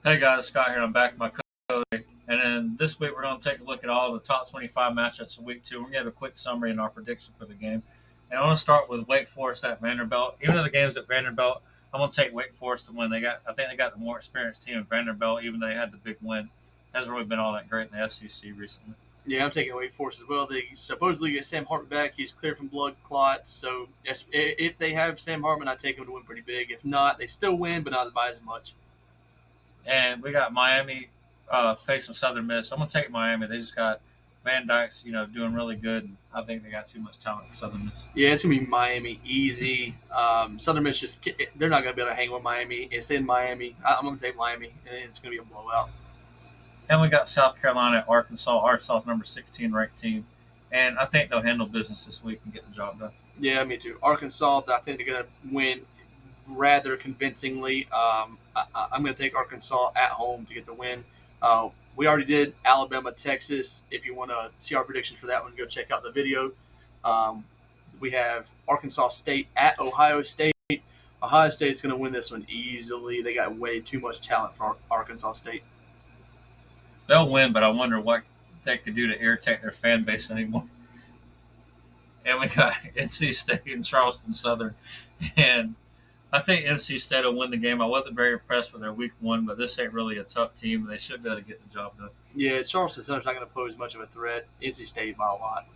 Hey guys, Scott here. I'm back with my code. And then this week we're going to take a look at all the top 25 matchups of week two. We're going to give a quick summary and our prediction for the game. And I want to start with Wake Forest at Vanderbilt. Even though the game's at Vanderbilt, I'm going to take Wake Forest to win. I think they got the more experienced team in Vanderbilt, even though they had the big win. Hasn't really been all that great in the SEC recently. Yeah, I'm taking Wake Forest as well. They supposedly get Sam Hartman back. He's clear from blood clots. So if they have Sam Hartman, I take him to win pretty big. If not, they still win, but not by as much. And we got Miami facing Southern Miss. I'm going to take Miami. They just got Van Dyke's, doing really good. And I think they got too much talent for Southern Miss. Yeah, it's gonna be Miami easy. Southern Miss they're not gonna be able to hang with Miami. It's in Miami. I'm gonna take Miami, and it's gonna be a blowout. And we got South Carolina at Arkansas. Arkansas's number 16 ranked team. And I think they'll handle business this week and get the job done. Yeah, me too. Arkansas, I think they're gonna win rather convincingly. I'm going to take Arkansas at home to get the win. We already did Alabama, Texas. If you want to see our predictions for that one, go check out the video. Um, we have Arkansas State at Ohio State. Ohio State's going to win this one easily. They got way too much talent for Arkansas State. They'll win, but I wonder what they could do to irritate their fan base anymore. And we got NC State and Charleston Southern. And I think NC State will win the game. I wasn't very impressed with their week one, but this ain't really a tough team. They should be able to get the job done. Yeah, Charleston Southern's not going to pose much of a threat. NC State by a lot.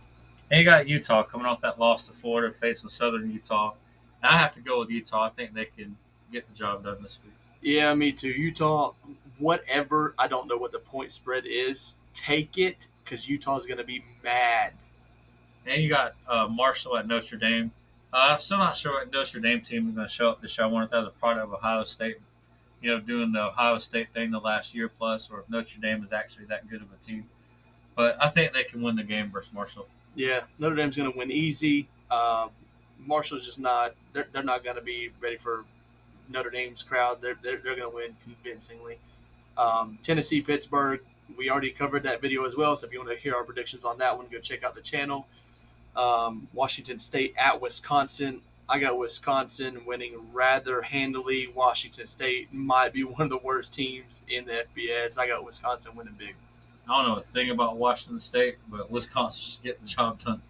And you got Utah coming off that loss to Florida, facing Southern Utah. And I have to go with Utah. I think they can get the job done this week. Yeah, me too. Utah, whatever. I don't know what the point spread is. Take it because Utah's going to be mad. And you got Marshall at Notre Dame. I'm still not sure what Notre Dame team is going to show up this year. I wonder if that's a product of Ohio State, doing the Ohio State thing the last year plus, or if Notre Dame is actually that good of a team. But I think they can win the game versus Marshall. Yeah, Notre Dame's going to win easy. Marshall's just not. They're not going to be ready for Notre Dame's crowd. They're going to win convincingly. Tennessee, Pittsburgh. We already covered that video as well. So if you want to hear our predictions on that one, go check out the channel. Washington State at Wisconsin. I got Wisconsin winning rather handily. Washington State might be one of the worst teams in the FBS. I got Wisconsin winning big. I don't know a thing about Washington State, but Wisconsin should get the job done.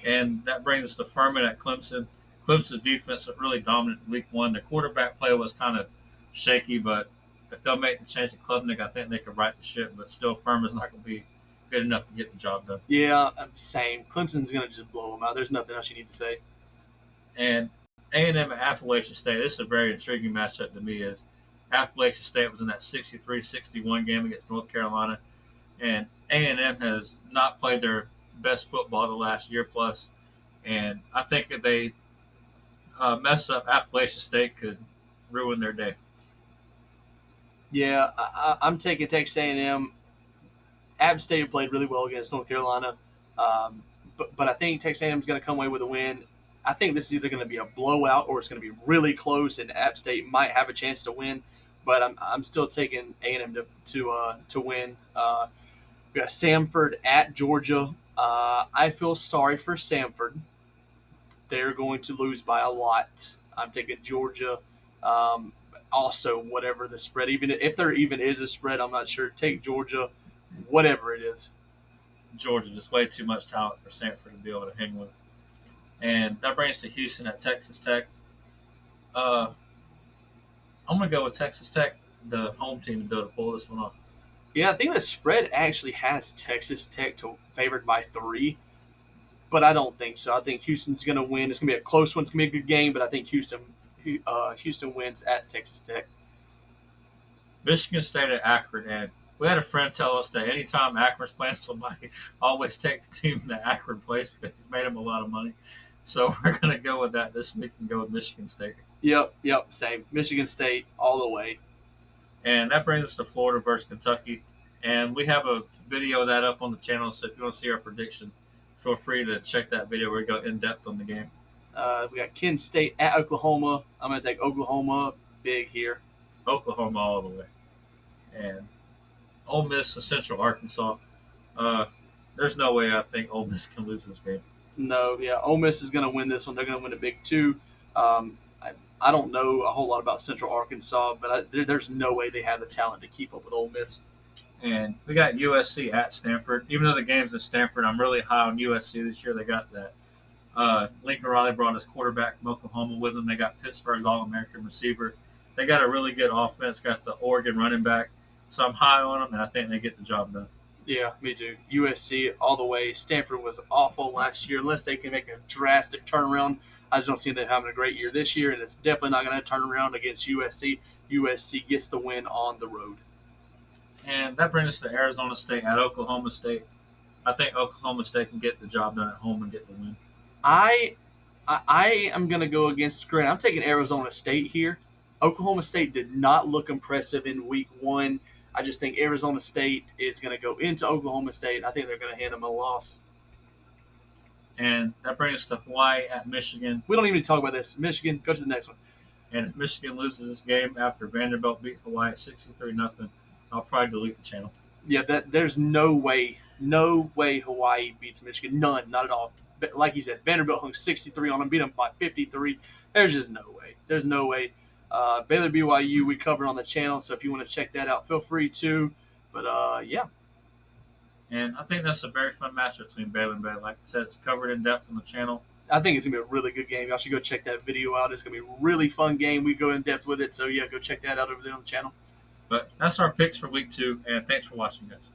And that brings us to Furman at Clemson. Clemson's defense was really dominant in week one. The quarterback play was kind of shaky, but if they'll make the change to Klubnik, I think they can right the ship. But still, Furman's not going to be good enough to get the job done. Yeah, same. Clemson's going to just blow them out. There's nothing else you need to say. And A&M at Appalachian State. This is a very intriguing matchup to me. Is Appalachian State was in that 63-61 game against North Carolina, and A&M has not played their best football the last year plus. And I think if they mess up, Appalachian State could ruin their day. Yeah, I'm taking Texas A&M. App State played really well against North Carolina, but I think Texas A&M is going to come away with a win. I think this is either going to be a blowout or it's going to be really close, and App State might have a chance to win. But I'm still taking A&M to win. We got Samford at Georgia. I feel sorry for Samford. They're going to lose by a lot. I'm taking Georgia. Also, whatever the spread, even if there even is a spread, I'm not sure. Take Georgia, whatever it is. Georgia just way too much talent for Samford to be able to hang with. And that brings us to Houston at Texas Tech. I'm going to go with Texas Tech, the home team, to be able to pull this one off. Yeah, I think the spread actually has Texas Tech favored by 3, but I don't think so. I think Houston's going to win. It's going to be a close one. It's going to be a good game, but I think Houston wins at Texas Tech. Michigan State at Akron. And we had a friend tell us that anytime Akron's playing somebody, always take the team that Akron plays because he's made them a lot of money. So we're going to go with that this week and go with Michigan State. Yep, same. Michigan State all the way. And that brings us to Florida versus Kentucky. And we have a video of that up on the channel, so if you want to see our prediction, feel free to check that video where we go in-depth on the game. We got Kent State at Oklahoma. I'm going to take Oklahoma big here. Oklahoma all the way. And Ole Miss and Central Arkansas. There's no way I think Ole Miss can lose this game. No, yeah, Ole Miss is going to win this one. They're going to win a big 2. I don't know a whole lot about Central Arkansas, but there's no way they have the talent to keep up with Ole Miss. And we got USC at Stanford. Even though the game's in Stanford, I'm really high on USC this year. They got that. Lincoln Riley brought his quarterback from Oklahoma with him. They got Pittsburgh's All-American receiver. They got a really good offense. Got the Oregon running back. So I'm high on them, and I think they get the job done. Yeah, me too. USC all the way. Stanford was awful last year. Unless they can make a drastic turnaround, I just don't see them having a great year this year, and it's definitely not going to turn around against USC. USC gets the win on the road. And that brings us to Arizona State at Oklahoma State. I think Oklahoma State can get the job done at home and get the win. I am going to go against the grain. I'm taking Arizona State here. Oklahoma State did not look impressive in week 1. I just think Arizona State is going to go into Oklahoma State. I think they're going to hand them a loss. And that brings us to Hawaii at Michigan. We don't even need to talk about this. Michigan, go to the next one. And if Michigan loses this game after Vanderbilt beat Hawaii 63-0, I'll probably delete the channel. Yeah, there's no way Hawaii beats Michigan. None, not at all. But like you said, Vanderbilt hung 63 on them, beat them by 53. There's just no way. There's no way. Baylor BYU we covered on the channel, so if you want to check that out, feel free to. But yeah. And I think that's a very fun matchup between Baylor and Baylor. Like I said, it's covered in depth on the channel. I think it's going to be a really good game. Y'all should go check that video out. It's going to be a really fun game. We go in depth with it. So, yeah, go check that out over there on the channel. But that's our picks for week 2, and thanks for watching, guys.